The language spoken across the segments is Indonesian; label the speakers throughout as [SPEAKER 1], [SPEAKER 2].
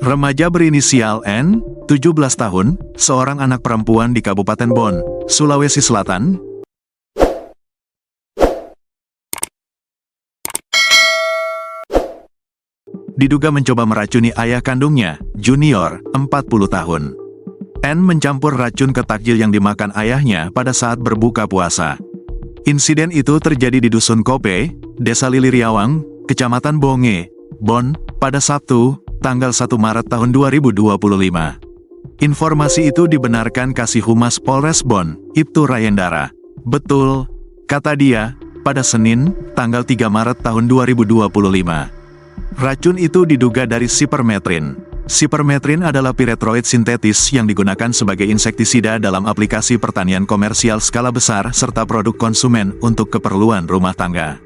[SPEAKER 1] Remaja berinisial N, 17 tahun, seorang anak perempuan di Kabupaten Bon, Sulawesi Selatan, diduga mencoba meracuni ayah kandungnya, Junior, 40 tahun. N mencampur racun ke takjil yang dimakan ayahnya pada saat berbuka puasa. Insiden itu terjadi di Dusun Kope, Desa Liliriawang, Kecamatan Bonge, Bon, pada Sabtu, tanggal 1 Maret tahun 2025. Informasi itu dibenarkan Kasih Humas Polres Bon, Ibtu Rayendara. Betul, kata dia, pada Senin, tanggal 3 Maret tahun 2025. Racun itu diduga dari sipermetrin. Sipermetrin adalah piretroid sintetis yang digunakan sebagai insektisida dalam aplikasi pertanian komersial skala besar serta produk konsumen untuk keperluan rumah tangga.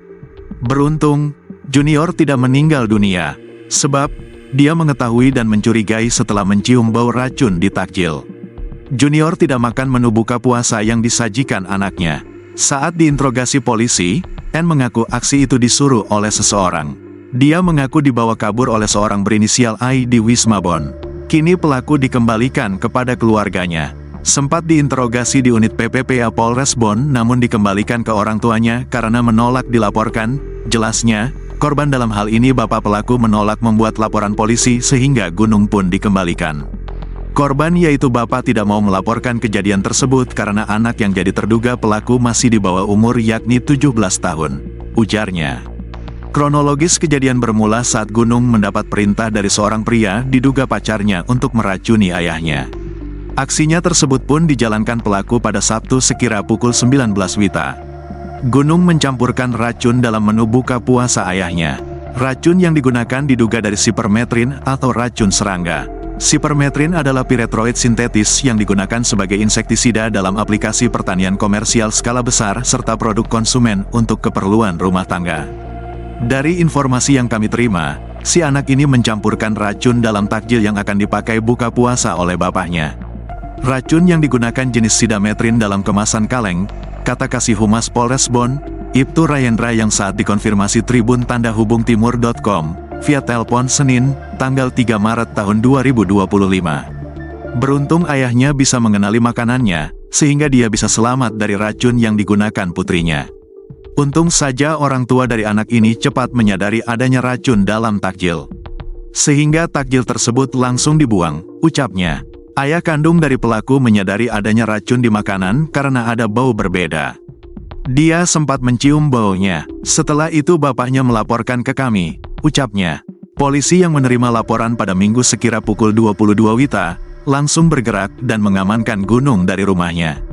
[SPEAKER 1] Beruntung, Junior tidak meninggal dunia, sebab dia mengetahui dan mencurigai setelah mencium bau racun di takjil. Junior tidak makan menu buka puasa yang disajikan anaknya. Saat diinterogasi polisi, N mengaku aksi itu disuruh oleh seseorang. Dia mengaku dibawa kabur oleh seorang berinisial I di Wisma Bon. Kini pelaku dikembalikan kepada keluarganya. Sempat diinterogasi di unit PPPA Polres Bon namun dikembalikan ke orang tuanya karena menolak dilaporkan. Jelasnya, korban dalam hal ini bapak pelaku menolak membuat laporan polisi sehingga gunung pun dikembalikan. Korban yaitu bapak tidak mau melaporkan kejadian tersebut karena anak yang jadi terduga pelaku masih di bawah umur yakni 17 tahun, ujarnya. Kronologis kejadian bermula saat Gunung mendapat perintah dari seorang pria diduga pacarnya untuk meracuni ayahnya. Aksinya tersebut pun dijalankan pelaku pada Sabtu sekira pukul 19 WITA. Gunung mencampurkan racun dalam menu buka puasa ayahnya. Racun yang digunakan diduga dari sipermetrin atau racun serangga. Sipermetrin adalah piretroid sintetis yang digunakan sebagai insektisida dalam aplikasi pertanian komersial skala besar serta produk konsumen untuk keperluan rumah tangga. Dari informasi yang kami terima, si anak ini mencampurkan racun dalam takjil yang akan dipakai buka puasa oleh bapaknya. Racun yang digunakan jenis sidametrin dalam kemasan kaleng, kata Kasih Humas Polres Bon, Ibtu Rayendra yang saat dikonfirmasi Tribun Tanda Hubung Timur.com, via telepon Senin, tanggal 3 Maret tahun 2025. Beruntung ayahnya bisa mengenali makanannya, sehingga dia bisa selamat dari racun yang digunakan putrinya. Untung saja orang tua dari anak ini cepat menyadari adanya racun dalam takjil. Sehingga takjil tersebut langsung dibuang, ucapnya. Ayah kandung dari pelaku menyadari adanya racun di makanan karena ada bau berbeda. Dia sempat mencium baunya. Setelah itu bapaknya melaporkan ke kami, ucapnya. Polisi yang menerima laporan pada Minggu sekira pukul 22 WITA, langsung bergerak dan mengamankan Gunung dari rumahnya.